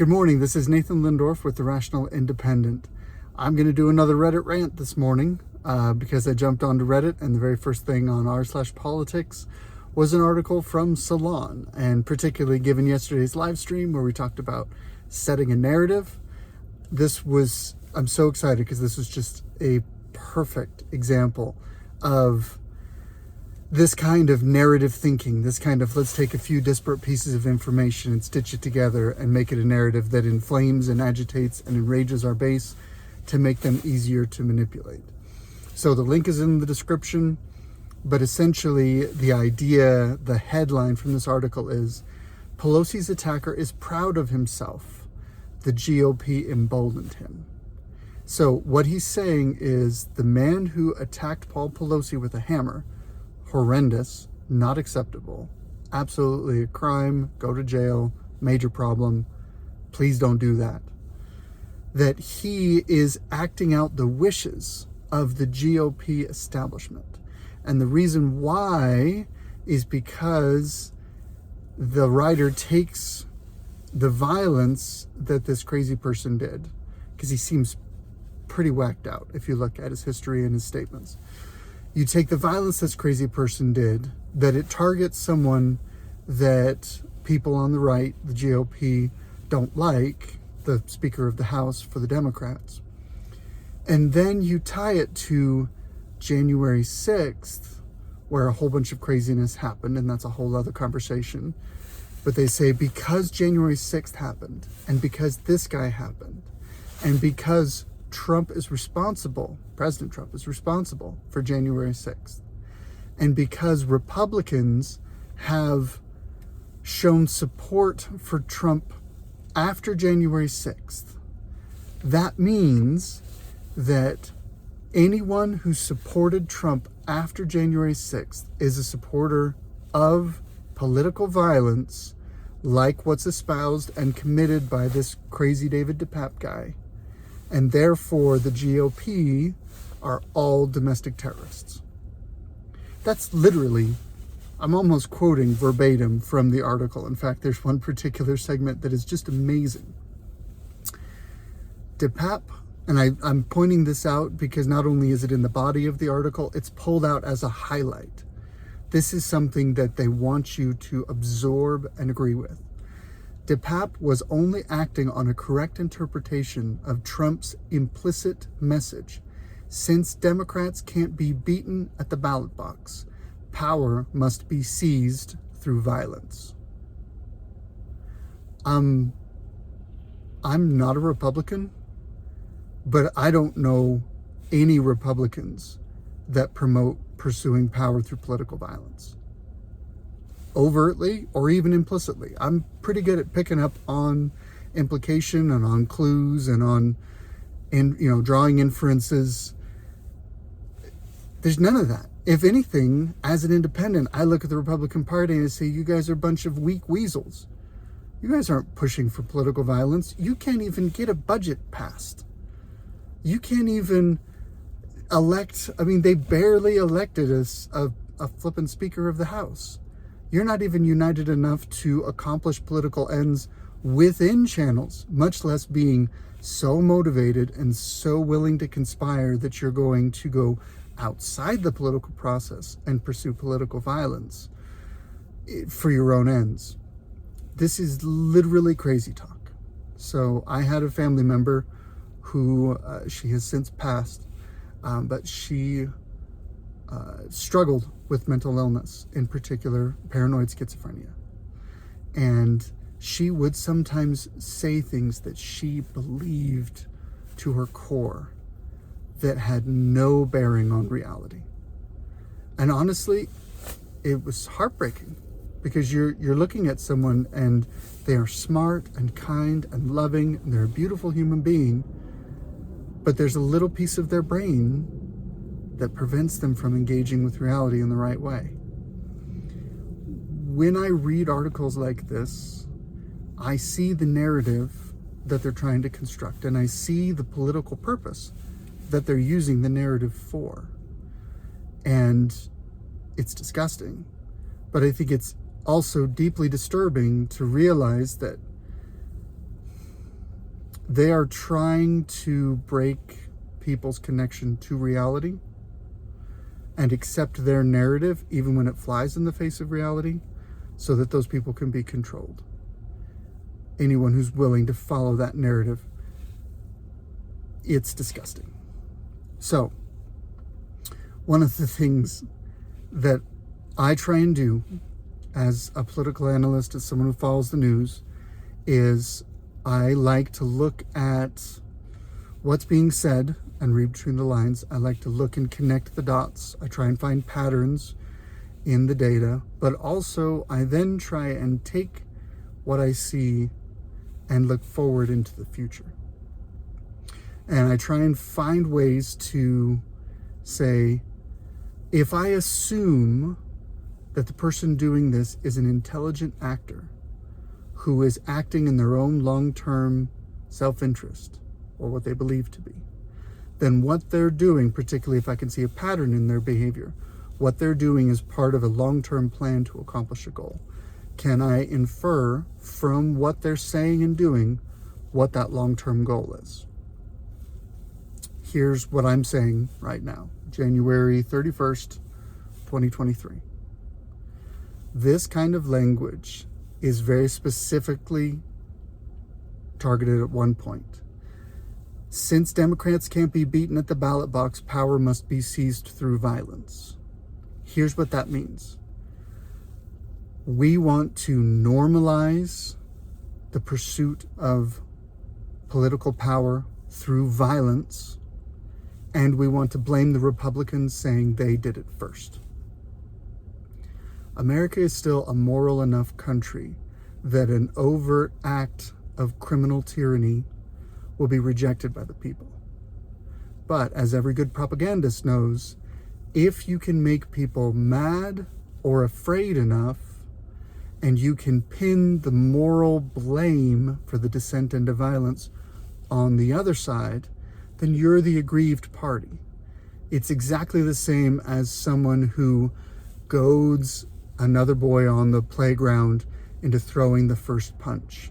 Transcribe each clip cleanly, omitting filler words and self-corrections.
Good morning, this is Nathan Lindorf with The Rational Independent. I'm going to do another Reddit rant this morning because I jumped onto Reddit and the very first thing on r/politics was an article from Salon, and particularly given yesterday's live stream where we talked about setting a narrative. I'm so excited because this was just a perfect example of this kind of narrative thinking, this kind of let's take a few disparate pieces of information and stitch it together and make it a narrative that inflames and agitates and enrages our base to make them easier to manipulate. So the link is in the description, but essentially the idea, the headline from this article is, Pelosi's attacker is proud of himself. The GOP emboldened him. So what he's saying is the man who attacked Paul Pelosi with a hammer, horrendous, not acceptable, absolutely a crime, go to jail, major problem, please don't do that. That he is acting out the wishes of the GOP establishment. And the reason why is because the writer takes the violence that this crazy person did, because he seems pretty whacked out if you look at his history and his statements. You take the violence this crazy person did, that it targets someone that people on the right, the GOP, don't like, the Speaker of the House for the Democrats. And then you tie it to January 6th, where a whole bunch of craziness happened, and that's a whole other conversation. But they say because January 6th happened, and because this guy happened, and because Trump is responsible, President Trump is responsible for January 6th. And because Republicans have shown support for Trump after January 6th, that means that anyone who supported Trump after January 6th is a supporter of political violence like what's espoused and committed by this crazy David DePape guy. And therefore, the GOP are all domestic terrorists. That's literally, I'm almost quoting verbatim from the article. In fact, there's one particular segment that is just amazing. DePape, and I'm pointing this out because not only is it in the body of the article, it's pulled out as a highlight. This is something that they want you to absorb and agree with. DePape was only acting on a correct interpretation of Trump's implicit message. Since Democrats can't be beaten at the ballot box, power must be seized through violence. I'm not a Republican, but I don't know any Republicans that promote pursuing power through political violence, overtly or even implicitly. I'm pretty good at picking up on implication and on clues and on, drawing inferences. There's none of that. If anything, as an independent, I look at the Republican Party and I say, you guys are a bunch of weak weasels. You guys aren't pushing for political violence. You can't even get a budget passed. You can't even elect, they barely elected a flippin' Speaker of the House. You're not even united enough to accomplish political ends within channels, much less being so motivated and so willing to conspire that you're going to go outside the political process and pursue political violence for your own ends. This is literally crazy talk. So I had a family member who she has since passed, but she struggled with mental illness, in particular paranoid schizophrenia. And she would sometimes say things that she believed to her core that had no bearing on reality. And honestly, it was heartbreaking because you're looking at someone and they are smart and kind and loving and they're a beautiful human being, but there's a little piece of their brain that prevents them from engaging with reality in the right way. When I read articles like this, I see the narrative that they're trying to construct, and I see the political purpose that they're using the narrative for. And it's disgusting. But I think it's also deeply disturbing to realize that They are trying to break people's connection to reality and accept their narrative, even when it flies in the face of reality, so that those people can be controlled. Anyone who's willing to follow that narrative, it's disgusting. So, one of the things that I try and do as a political analyst, as someone who follows the news, is I like to look at what's being said and read between the lines. I like to look and connect the dots. I try and find patterns in the data, but also I then try and take what I see and look forward into the future. And I try and find ways to say, if I assume that the person doing this is an intelligent actor who is acting in their own long-term self-interest, or what they believe to be, then what they're doing, particularly if I can see a pattern in their behavior, what they're doing is part of a long-term plan to accomplish a goal. Can I infer from what they're saying and doing what that long-term goal is? Here's what I'm saying right now, January 31st, 2023. This kind of language is very specifically targeted at one point. Since Democrats can't be beaten at the ballot box, power must be seized through violence. Here's what that means. We want to normalize the pursuit of political power through violence, and we want to blame the Republicans, saying they did it first. America is still a moral enough country that an overt act of criminal tyranny will be rejected by the people. But as every good propagandist knows, if you can make people mad or afraid enough, and you can pin the moral blame for the descent into violence on the other side, then you're the aggrieved party. It's exactly the same as someone who goads another boy on the playground into throwing the first punch,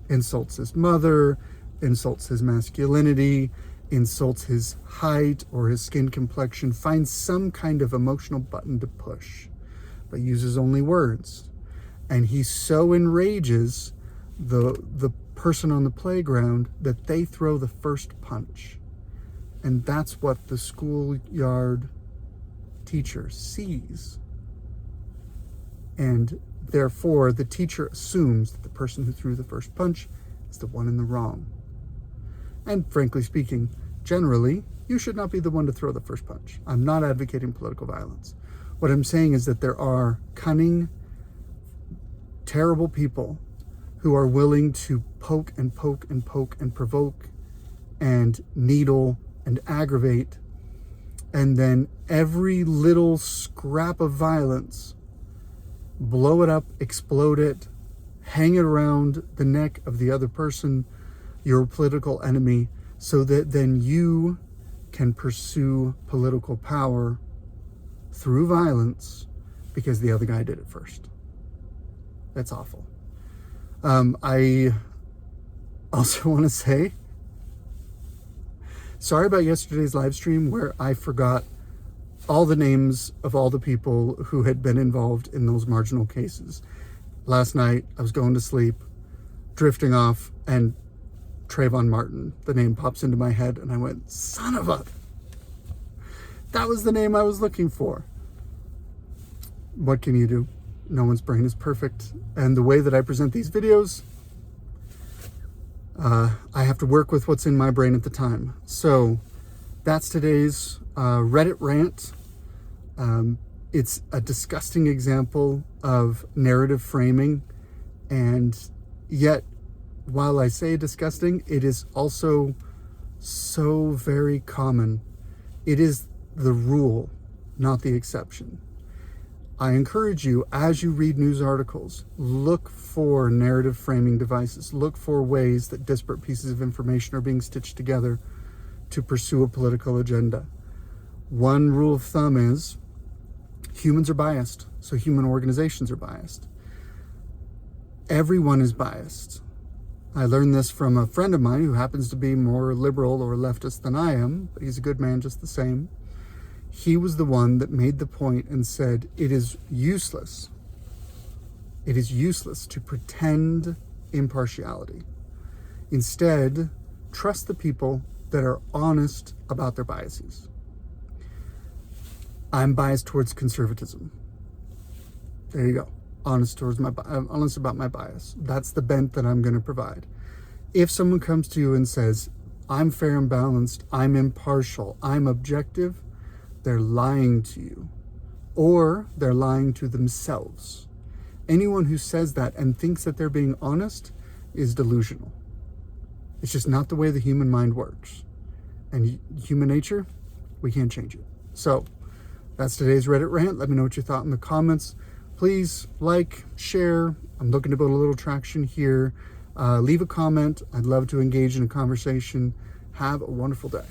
insults his mother, insults his masculinity, insults his height or his skin complexion, finds some kind of emotional button to push, but uses only words. And he so enrages the person on the playground that they throw the first punch. And that's what the schoolyard teacher sees. And therefore, the teacher assumes that the person who threw the first punch is the one in the wrong. And frankly speaking, generally, you should not be the one to throw the first punch. I'm not advocating political violence. What I'm saying is that there are cunning, terrible people who are willing to poke and poke and poke and provoke and needle and aggravate, and then every little scrap of violence, blow it up, explode it, hang it around the neck of the other person, your political enemy, so that then you can pursue political power through violence because the other guy did it first. That's awful. I also want to say, sorry about yesterday's live stream where I forgot all the names of all the people who had been involved in those marginal cases. Last night, I was going to sleep, drifting off, and Trayvon Martin, the name pops into my head, and I went, son of a... That was the name I was looking for. What can you do? No one's brain is perfect. And the way that I present these videos, I have to work with what's in my brain at the time. So that's today's Reddit rant. It's a disgusting example of narrative framing, and yet, while I say disgusting, it is also so very common. It is the rule, not the exception. I encourage you, as you read news articles, look for narrative framing devices. Look for ways that disparate pieces of information are being stitched together to pursue a political agenda. One rule of thumb is humans are biased, so human organizations are biased. Everyone is biased. I learned this from a friend of mine who happens to be more liberal or leftist than I am, but he's a good man just the same. He was the one that made the point and said, it is useless. It is useless to pretend impartiality. Instead, trust the people that are honest about their biases. I'm biased towards conservatism. There you go. Honest about my bias. That's the bent that I'm going to provide. If someone comes to you and says, I'm fair and balanced, I'm impartial, I'm objective, they're lying to you, or they're lying to themselves. Anyone who says that and thinks that they're being honest is delusional. It's just not the way the human mind works. And human nature, we can't change it. So that's today's Reddit rant. Let me know what you thought in the comments. Please like, share. I'm looking to build a little traction here. Leave a comment. I'd love to engage in a conversation. Have a wonderful day.